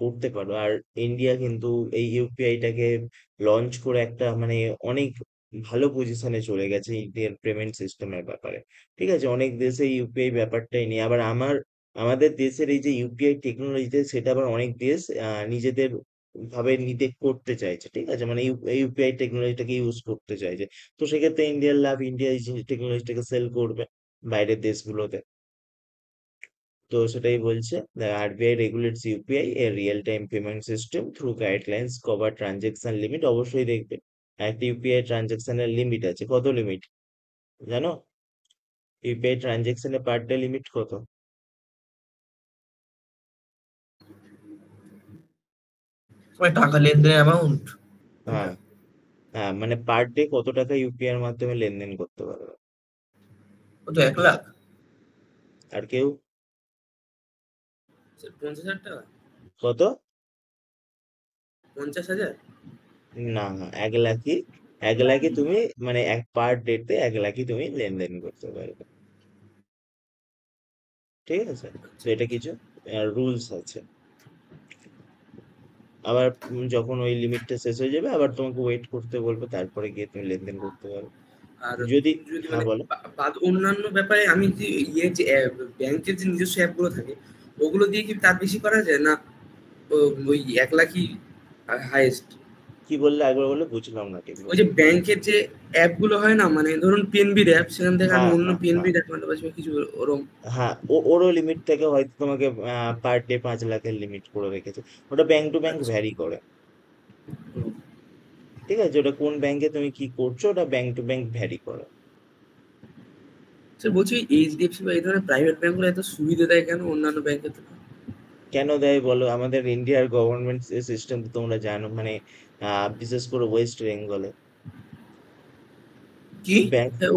করতে পারো। আর ইন্ডিয়া কিন্তু এই ইউপিআইটাকে লঞ্চ করে একটা মানে অনেক ভালো পজিশনে চলে গেছে ইন্ডিয়ান পেমেন্ট সিস্টেমের ব্যাপারে। ঠিক আছে, অনেক দেশে ইউপিআই ব্যাপারটাই নেই। আবার আমাদের দেশের এই যে ইউপিআই টেকনোলজিতে, সেটা আবার অনেক দেশ নিজেদের ভাবে নিতে করতে চাইছে। ঠিক আছে, মানে ইউপিআই টেকনোলজিটাকে ইউজ করতে চাইছে। তো সেক্ষেত্রে ইন্ডিয়ার লাভ, ইন্ডিয়া এই টেকনোলজিটাকে সেল করবে বাইরের দেশগুলোতে। তো সেটাই বলছে, the RBI regulates UPI a real time payment system through guidelines cover transaction limit। অবশ্যই দেখবে একটা ইউপিআই ট্রানজাকশনের লিমিট আছে। কত লিমিট জানো? ইউপিআই ট্রানজাকশনের পার ডে লিমিট কত? মানে টাকা লেনদেনের অ্যামাউন্ট। হ্যাঁ, হ্যাঁ, মানে পার ডে কত টাকা ইউপিআই এর মাধ্যমে লেনদেন করতে পারবে? ও তো 1 লাখ। আর কেউ? 50,000 টাকা, কত? 50,000। না, 1 লাখই। 1 লাখই তুমি, মানে এক পার ডেতে 1 লাখই তুমি লেনদেন করতে পারবে। ঠিক আছে, তো এটা কিছু রুলস আছে। আবার যখন ওই লিমিটটা শেষ হয়ে যাবে আবার তোমাকে ওয়েট করতে বলবে, তারপরে গিয়ে তুমি লেনদেন করতে পারবে। আর যদি যদি হ্যাঁ মানে বলো। অন্যান্য ব্যাপারে আমি যে যে ব্যাংকের যে নিজস্ব অ্যাপগুলো থাকে, ওগুলো দিয়ে কি তার বেশি করা যায় না? ওই 1 লাখই হাইয়েস্ট? কি বললে একবার বলে, বুঝলাম না ঠিক ওই মতো। যে ব্যাংকের যে অ্যাপগুলো হয় না, মানে ধরুন পিএনবির অ্যাপ, সেখান থেকে আমি হ্যাঁ, অন্য হ্যাঁ, হ্যাঁ, পিএনবির অ্যাকাউন্টে পাচ্ছি কিছু ওরকম। হ্যাঁ, ওরও লিমিট থেকে হয়তো তোমাকে পার ডে 5 লাখের লিমিট করে রেখেছে। ওটা ব্যাংক টু ব্যাংক আচ্ছা। ভ্যারি করে। ঠিক আছে, ওটা কোন ব্যাংকে তুমি কি করছো, ওটা ব্যাংক টু ব্যাংক ভ্যারি করে। স্যার বলছি, এইচডিএফসি বা এই ধরনের প্রাইভেট ব্যাংকগুলো এত সুবিধা দেয় কেন অন্যান্য ব্যাংকের থেকে? কেন দেয় বলো? আমাদের ইন্ডিয়ার গভর্নমেন্ট সিস্টেম তো তোমরা জানো, মানে বিশেষ করে ওয়েস্ট বেঙ্গলে কি? ব্যাংক। হ্যাঁ,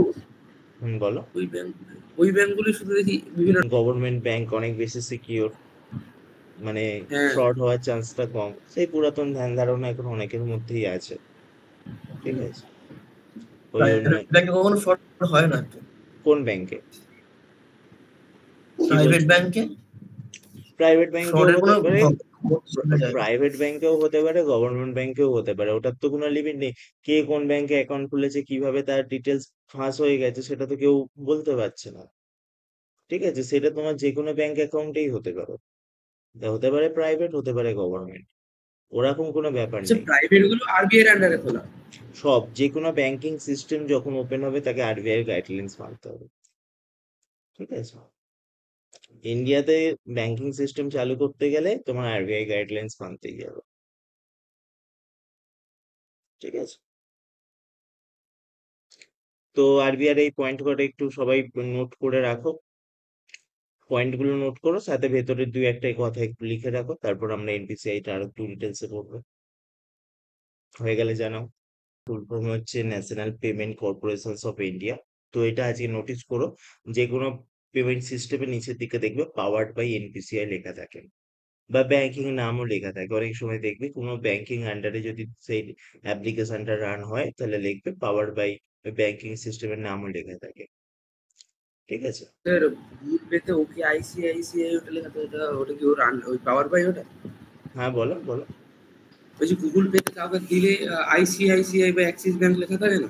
বলো। ওই ব্যাংক, ওই ব্যাংকগুলি শুধু দেখি বিভিন্ন। গভর্নমেন্ট ব্যাংক অনেক বেশি সিকিউর, মানে হ্যাঁ। ফ্রড হওয়ার চান্সটা কম। সেই পুরাতন ধ্যান ধারণা এখন অনেকের মধ্যেই আছে। ঠিক আছে, ওই জন্য। প্রাইভেট ব্যাংকে কখনো ফ্রড হয় না তো। কোন ব্যাংকে? কি প্রাইভেট বলছো? ব্যাংকে প্রাইভেট ব্যাংকেও ফ্রডের হতে কোনো পারে, খবর শোনা যায় না। প্রাইভেট ব্যাংকেও হতে পারে, গভর্নমেন্ট ব্যাংকেও হতে পারে। ওটার তো কোনো লিমিট নেই। কে কোন ব্যাংকে অ্যাকাউন্ট খুলেছে, কিভাবে তার ডিটেলস ফাঁস হয়ে গেছে, সেটা তো কেউ বলতে পারছে না। ঠিক আছে, সেটা তোমার যে কোনো ব্যাংক অ্যাকাউন্টেই হতে পারে। তা হতে পারে প্রাইভেট, হতে পারে গভর্নমেন্ট, ওরকম কোনো ব্যাপার আচ্ছা, নেই। প্রাইভেট গুলো আরবিআই এর আন্ডারে খোলা? সব যে কোনো ব্যাংকিং সিস্টেম যখন ওপেন হবে তাকে আরবিআই গাইডলাইন্স মানতে হবে। ঠিক আছে, ইন্ডিয়াতে ব্যাংকিং সিস্টেম চালু করতে গেলে তোমার আরবিআই গাইডলাইন্স মানতেই হবে। ঠিক আছে, তো আরবিআই এই পয়েন্ট কটা একটু সবাই নোট করে রাখো। পয়েন্ট গুলো নোট করো, সাথে ভেতরে দুই একটা কথা একটু লিখে রাখো, তারপর আমরা এনপিসিআই টা আরো একটু ডিটেলসে পড়বো। হয়ে গেলে জানাও। ফুল ফর্ম হচ্ছে national payment corporations of India. তো এটা আজকে নোটিস করো, যে কোনো পেমেন্ট সিস্টেমের নিচের দিকে দেখবে পাওয়ার্ড বাই এনপিসিআই লেখা থাকে, বা ব্যাংকিং নামও লেখা থাকে। অনেক সময় দেখবে কোনো ব্যাংকিং আন্ডারে যদি সেই অ্যাপ্লিকেশনটা রান হয়, তাহলে লিখবে পাওয়ার্ড বাই ব্যাংকিং সিস্টেমের নামও লেখা থাকে। ঠিক আছে। স্যার, গুগল পেতে ওকে আইসিআইসিআই ওটা লেখা থাকে, ওটা কি ওর ওই পাওয়ার বাই ওটা? হ্যাঁ, বলো বলো। ওই যে গুগল পেতে কাউকে দিলে আইসিআইসিআই বা অ্যাক্সিস ব্যাংক লেখা থাকে না?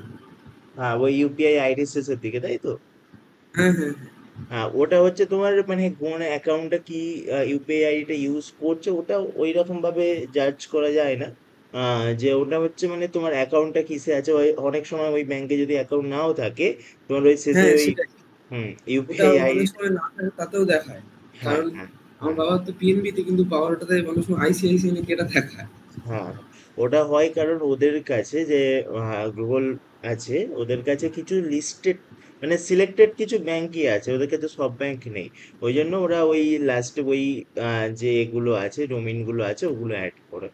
হ্যাঁ, ওই ইউপিআই আইডি শেষের দিকে, তাই তো? হ্যাঁ, হ্যাঁ, ওটা হচ্ছে তোমার মানে কোন অ্যাকাউন্টটা কি ইউপিআই আইডিটা ইউজ করছে ওটা ওই রকম ভাবে জাজ করা যায় না। যে ওটা হচ্ছে মানে তোমার অ্যাকাউন্টটা কিসে আছে, অনেক সময় ওই ব্যাংকে যদি অ্যাকাউন্ট নাও থাকে তোমার ওই শেষে হ্যাঁ ওই সেটাই, ওটা ইউপিআই আই। অনেক সময় না থাকে তাতেও দেখায়। হ্যাঁ কারণ হ্যাঁ আমার হ্যাঁ বাবার তো পিএনবি তে, কিন্তু বাবার ওটাতে অনেক সময় আইসিআইসিআই নাকি এটা দেখায়। হ্যাঁ ওটা হয় কারণ ওদের কাছে যে গুগল আছে, ওদের কাছে কিছু লিস্টেড মানে সিলেক্টেড কিছু ব্যাংকই আছে, ওদের কাছে সব ব্যাংক নেই। ওই জন্য ওরা ওই লাস্টে ওই যে এগুলো আছে ডোমেইন গুলো আছে ওগুলো অ্যাড করে।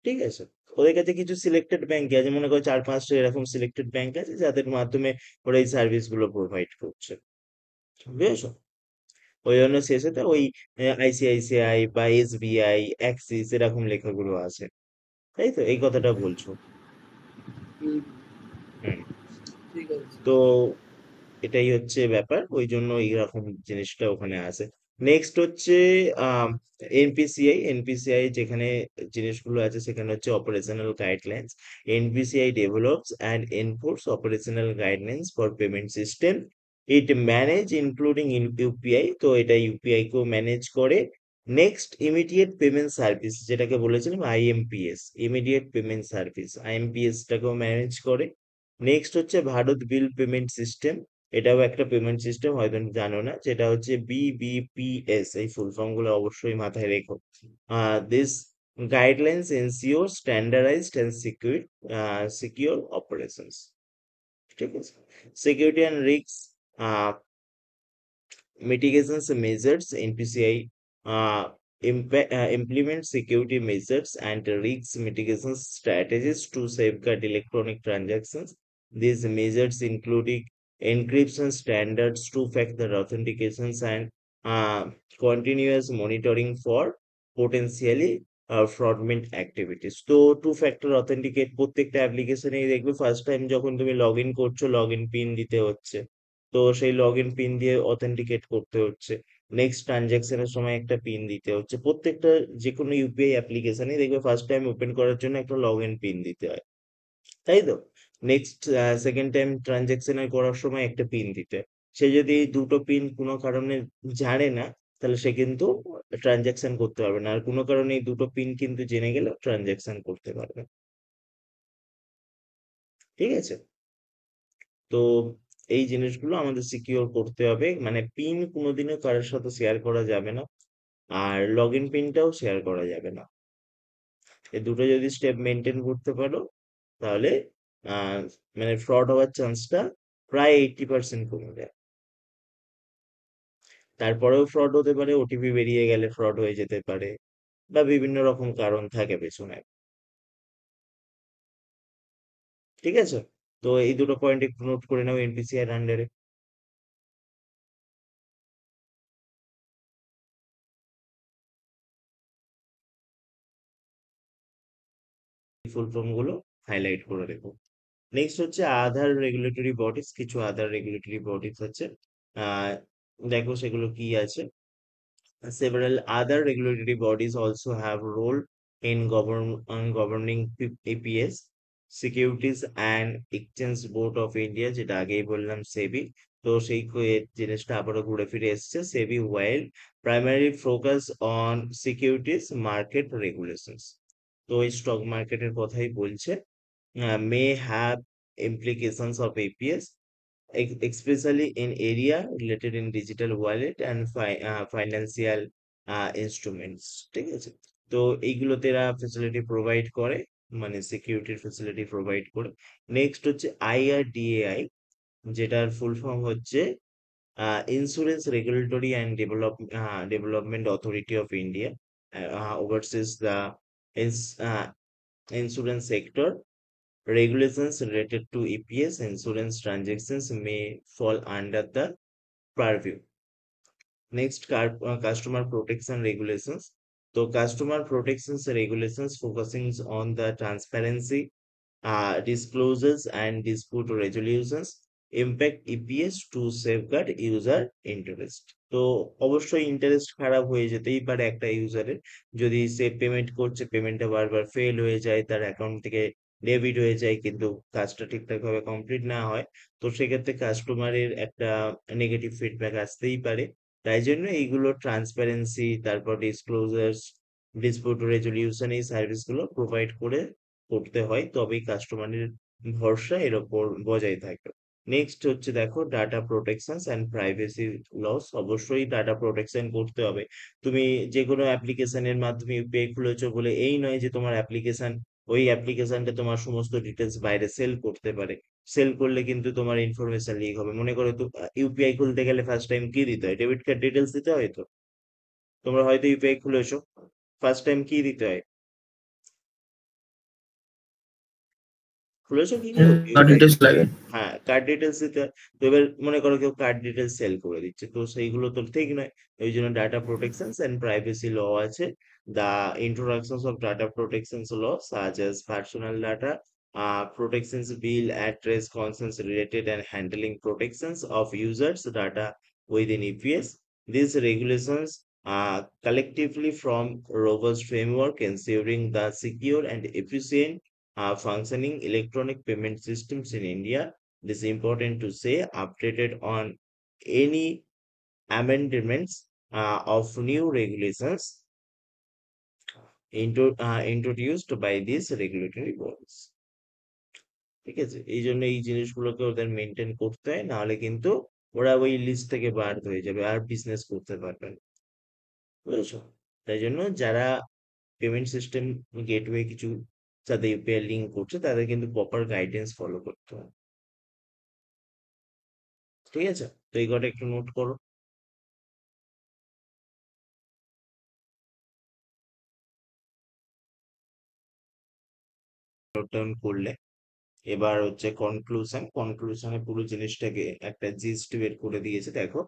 ঠিক আছে, ওদের কাছে কিছু সিলেক্টেড ব্যাংক আছে, মনে করো 4-5টা এরকম সিলেক্টেড ব্যাংক আছে যাদের মাধ্যমে ওরা এই সার্ভিস গুলো প্রোভাইড করছে, বুঝেছো? ওই জন্য শেষেতে ওই আইসিআইসিআই বা এসবিআই, অ্যাক্সিস এরকম লেখাগুলো আছে। তাই তো এই কথাটা বলছো? হুম, হুম। ঠিক আছে। তো এটাই হচ্ছে ব্যাপার, ওই জন্য এইরকম জিনিসটা ওখানে আসে। নেক্সট হচ্ছে আহ এনপিসিআই। এনপিসিআই যেখানে জিনিসগুলো আছে সেখানে হচ্ছে operational guidelines. NPCI develops and enforce operational guidelines for payment system. It manage including UPI, তো এটা ইউপিআই কেও ম্যানেজ করে। নেক্সট ইমিডিয়েট পেমেন্ট সার্ভিস, যেটাকে বলেছিলাম IMPS, immediate payment service, IMPS টাকেও ম্যানেজ করে। নেক্সট হচ্ছে ভারত বিল পেমেন্ট সিস্টেম, এটাও একটা পেমেন্ট সিস্টেম, হয়তো জানো না, যেটা হচ্ছে বিবিপিএস, এই ফুল ফর্ম গুলো অবশ্যই মাথায় রেখো। This guidelines ensure standardized and secure operations. ঠিক আছে, security and risk mitigations measures. NPCI implements security measures and risk mitigation strategies to safeguard electronic transactions. These measures including encryption standards, two-factor authentications, and continuous monitoring for potentially fraudulent activities. তো two factor authenticate প্রত্যেকটা অ্যাপ্লিকেশনেই দেখবে first time যখন তুমি log in করছো log in pin দিতে হচ্ছে, তো সেই লগ ইন পিন দিয়ে অথেন্টিকেট করতে হচ্ছে। নেক্সট ট্রানজ্যাকশনের সময় একটা পিন দিতে হচ্ছে, প্রত্যেকটা যে কোনো ইউপিআই অ্যাপ্লিকেশনে দেখবে ফার্স্ট টাইম ওপেন করার জন্য একটা লগ ইন পিন দিতে হয়, তাই তো? নেক্সট সেকেন্ড টাইম ট্রানজ্যাকশনের করার সময় একটা পিন দিতে হয়। সে যদি এই দুটো পিন কোনো কারণে জানে না, তাহলে সে কিন্তু ট্রানজ্যাকশন করতে পারবে না, আর কোনো কারণে এই দুটো পিন কিন্তু জেনে গেলে ট্রানজ্যাকশন করতে পারবে। ঠিক আছে, তো এই জিনিসগুলো আমাদের সিকিউর করতে হবে, মানে পিন কোনোদিনও কারোর সাথে শেয়ার করা যাবে না, আর লগ ইন পিনটাও শেয়ার করা যাবে না। এই দুটো যদি স্টেপ মেনটেন করতে পারো তাহলে আহ মানে ফ্রড হওয়ার চান্সটা প্রায় 80% কমে যায়। তারপরেও ফ্রড হতে পারে, ওটিপি বেরিয়ে গেলে ফ্রড হয়ে যেতে পারে, বা বিভিন্ন রকম কারণ থাকে পেছনে। ঠিক আছে, তো এই দুটো পয়েন্ট একটু নোট করে নাও এনপিসিআই আন্ডারে। ফুল ফর্ম গুলো হাইলাইট করে রেখো। নেক্সট হচ্ছে আধার রেগুলেটরি বডিজ, কিছু আধার রেগুলেটরি বডিজ আছে, আহ দেখো সেগুলো কি আছে। Several other regulatory bodies also have a role in governing APS, Securities and Exchange Board of India, যেটা আগেই বললাম সেবি। তো সেই জিনিসটা আবারও ঘুরে ফিরে এসছে। সেবি while primarily focus on securities market regulations, তো এই স্টক মার্কেটের কথাই বলছে, may have implications of APS, especially in area related in digital wallet and financial instruments। ঠিক আছে, তো এইগুলোতে এরা ফেসিলিটি প্রোভাইড করে, মানে সিকিউরিটির ফেসিলিটি প্রোভাইড করে। নেক্সট হচ্ছে আইআরডিএআই, যেটার ফুল ফর্ম হচ্ছে Insurance Regulatory and Development Authority of India, overseas the insurance sector. Regulations related to EPS insurance transactions may fall under the purview. Next, customer protection regulations. So, customer protection regulations focusing on the transparency, disclosures, and dispute resolutions impact EPS to safeguard user interest. তো অবশ্যই interest খারাপ হয়ে যেতেই পারে একটা ইউজারের, যদি সে payment করছে পেমেন্টটা বারবার ফেল হয়ে যায়, তার অ্যাকাউন্ট থেকে ডেবিট হয়ে যায় কিন্তু কাজটা ঠিকঠাক ভাবে কমপ্লিট না হয়, তো সেক্ষেত্রে কাস্টমারের একটা নেগেটিভ ফিডব্যাক আসতেই পারে। তাই জন্য এইগুলো ট্রান্সপারেন্সি, তারপর ডিসক্লোজার্স, ডিসপিউট রেজলিউশন, এই সার্ভিসগুলো প্রোভাইড করে করতে হয়, তবেই কাস্টমারের ভরসা এর ওপর বজায় থাকে। নেক্সট হচ্ছে দেখো data protection and privacy laws. অবশ্যই ডাটা প্রোটেকশন করতে হবে। তুমি যে কোনো অ্যাপ্লিকেশনের মাধ্যমে ইউপিআই খুলেছো বলে এই নয় যে তোমার অ্যাপ্লিকেশন, ওই অ্যাপ্লিকেশনটা তোমার সমস্ত ডিটেলস বাইরে সেল করতে পারে। সেল করলে কিন্তু তোমার ইনফরমেশন লিক হবে। মনে করো তো ইউপিআই খুলতে গেলে ফার্স্ট টাইম কি দিতে হয়? ডেবিট কার্ড ডিটেলস দিতে হয় তো। তোমরা হয়তো ইউপিআই খুলেছো, ফার্স্ট টাইম কি দিতে হয়? খুলেছো কি কেউ ইউপিআই? ডিটেলস লাগে। হ্যাঁ, কার্ড ডিটেলস দিতে হয়। তো এবার মনে করো কেউ কার্ড ডিটেলস সেল করে দিচ্ছে, তো সেইগুলো তো ঠিক নয়। ওই জন্য data protection and privacy law আছে। The introduction of data protection law such as personal data protections bill address concerns related and handling protections of users data within EPS. These regulations collectively form robust framework ensuring the secure and efficient functioning electronic payment systems in India. It is important to say updated on any amendments of new regulations introduced by these regulatory bodies. ঠিক আছে, এই জন্য এই জিনিসগুলোকে ওদের maintain করতে হয়, নাহলে কিন্তু ওরা ওই লিস্ট থেকে বার হয়ে যাবে আর বিজনেস করতে পারবে না। বুঝেছো? তাই জন্য যারা পেমেন্ট সিস্টেম গেটওয়ে কিছু সাথে ইউপিআই লিঙ্ক করছে তাদের কিন্তু প্রপার গাইডেন্স ফলো করতে হবে। ঠিক আছে, তো এই কটা একটু নোট করো। নোট ডাউন করলে এবার হচ্ছে কনক্লুশনে পুরো জিনিসটাকে একটা জিস্ট বের করে দিয়েছে দেখো।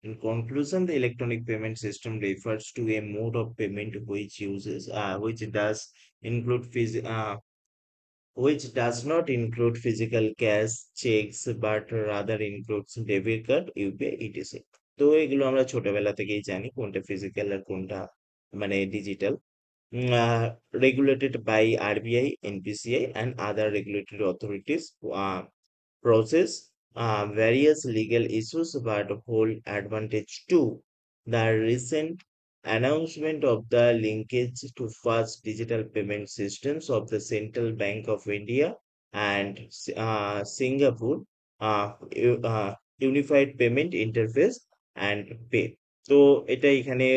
In conclusion, the electronic payment system refers to a mode of payment which does include which does not include physical cash, checks, but rather includes debit card, UPI, etc. তো এগুলো আমরা ছোটবেলা থেকেই জানি কোনটা ফিজিক্যাল আর কোনটা মানে digital. Regulated by RBI, NPCI, and other regulatory authorities, process various legal issues but hold advantage to the recent announcement of the linkage to fast digital payment systems of the Central Bank of India and Singapore Unified Payment Interface and Pay. তো এটা এখানে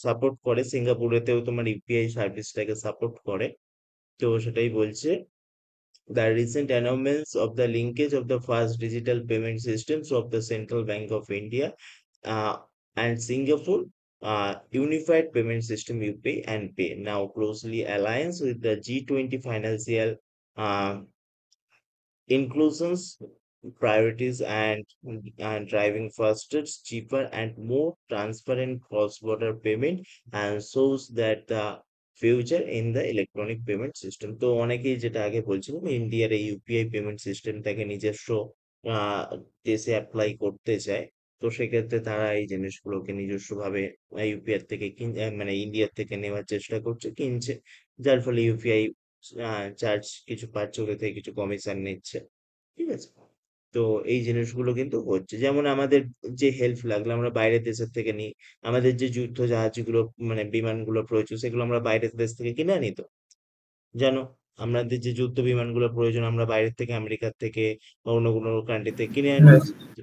support করে, সিঙ্গাপুরেতেও তোমার UPI সার্ভিসটাকে support করে। তো সেটাই বলছে, the recent announcements of the linkage of the fast digital payment systems of the Central Bank of India uh, and Singapore Unified Payment System UPay and Pay now closely aligns with the G20 financial uh, inclusions priorities and driving faster, cheaper, and more transparent cross-border payment and shows that the future in the electronic payment system. তো অনেকেই যেটা আগে বলছিলাম, ইন্ডিয়ার এই UPI payment সিস্টেমটাকে নিজস্ব আহ দেশে অ্যাপ্লাই করতে চায়। তো সেক্ষেত্রে তারা এই জিনিসগুলোকে নিজস্ব ভাবে ইউপিআই থেকে মানে ইন্ডিয়ার থেকে নেওয়ার চেষ্টা করছে, কিনছে, যার ফলে ইউপিআই চার্জ কিছু পাচ্ছে, ওদের থেকে কিছু কমিশন নিচ্ছে। ঠিক আছে, তো এই জিনিসগুলো কিন্তু হচ্ছে, যেমন আমাদের যে হেল্প লাগলো আমরা বাইরের দেশের থেকে নিই। আমাদের যে যুদ্ধ জাহাজগুলো মানে বিমানগুলো প্রয়োজন সেগুলো আমরা বাইরের দেশ থেকে কিনে আনি তো, জানো। আমাদের যে যুদ্ধ বিমানগুলো প্রয়োজন আমরা বাইরের থেকে, আমেরিকার থেকে বা অন্য কোনো কান্ট্রি থেকে কিনে আনি।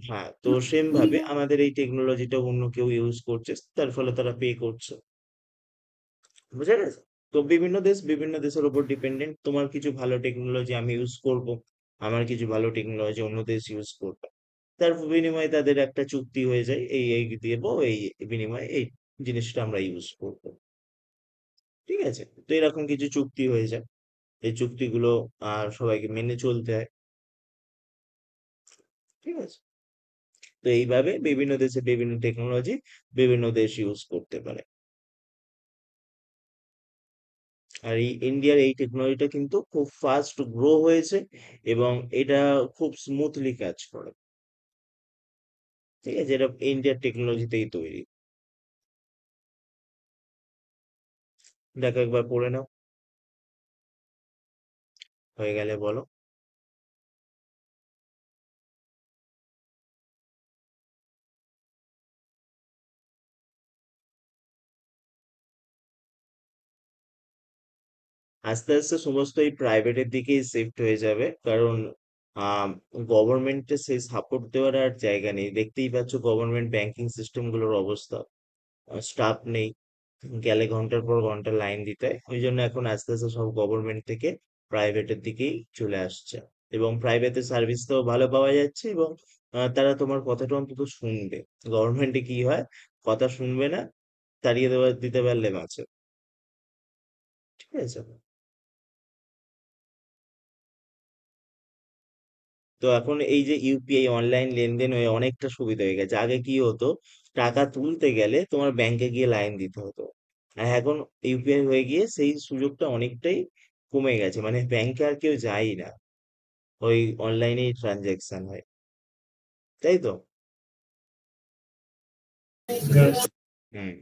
হ্যাঁ, তো সেম ভাবে আমাদের এই টেকনোলজিটা অন্য কেউ ইউজ করছে, তার ফলে তারা পে করছে। বুঝা গেছে? তো বিভিন্ন দেশের উপর ডিপেন্ডেন্ট। তোমার কিছু ভালো টেকনোলজি আমি ইউজ করব, আমার কিছু ভালো টেকনোলজি অন্য দেশ ইউজ করবে, তার বিনিময়ে তাদের একটা চুক্তি হয়ে যায়, এই এই দেবো, এই বিনিময়ে এই জিনিসটা আমরা ইউজ করবো। ঠিক আছে, তো এরকম কিছু চুক্তি হয়ে যায়। এই চুক্তিগুলো সবাইকে মেনে চলতে হয়। ঠিক আছে, তো এইভাবে বিভিন্ন দেশে বিভিন্ন টেকনোলজি বিভিন্ন দেশ ইউজ করতে পারে। আর এই ইন্ডিয়ার এই টেকনোলজিটা কিন্তু খুব ফাস্ট গ্রো হয়েছে এবং এটা খুব স্মুথলি কাজ করে। ঠিক আছে, এটা ইন্ডিয়ার টেকনোলজিতেই তৈরি। দেখো একবার পড়ে নাও। হয়ে গেলে বলো। আস্তে আস্তে সমস্ত এই প্রাইভেটের দিকেই শিফট হয়ে যাবে, কারণ গভর্নমেন্টের সেই সাপোর্ট দেওয়ার আর জায়গা নেই। দেখতেই পাচ্ছ গভর্নমেন্ট ব্যাংকিং সিস্টেম গুলোর অবস্থা, স্টাফ নেই, গেলে ঘন্টার পর ঘন্টা লাইন দিতে হয়। ওই জন্য এখন আস্তে আস্তে সব গভর্নমেন্ট থেকে প্রাইভেটের দিকেই চলে আসছে, এবং প্রাইভেটের সার্ভিসটাও ভালো পাওয়া যাচ্ছে, এবং তারা তোমার কথাটা অন্তত শুনবে। গভর্নমেন্টে কি হয়, কথা শুনবে না, তাড়িয়ে দেওয়া দিতে পারলে বাঁচে। ঠিক আছে। তো এখন এই যে ইউপিআই অনলাইন লেনদেন হয়ে অনেকটা সুবিধা হয়ে গেছে। আগে কি হতো, টাকা তুলতে গেলে তোমার ব্যাংকে গিয়ে লাইন দিতে হতো, আর এখন ইউপিআই হয়ে গিয়ে সেই সুযোগটা অনেকটাই কমে গেছে, মানে ব্যাংকে আর কেউ যায় না, ওই অনলাইনেই ট্রানজ্যাকশন হয়, তাই তো? হুম।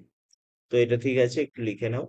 তো এটা ঠিক আছে, একটু লিখে নাও।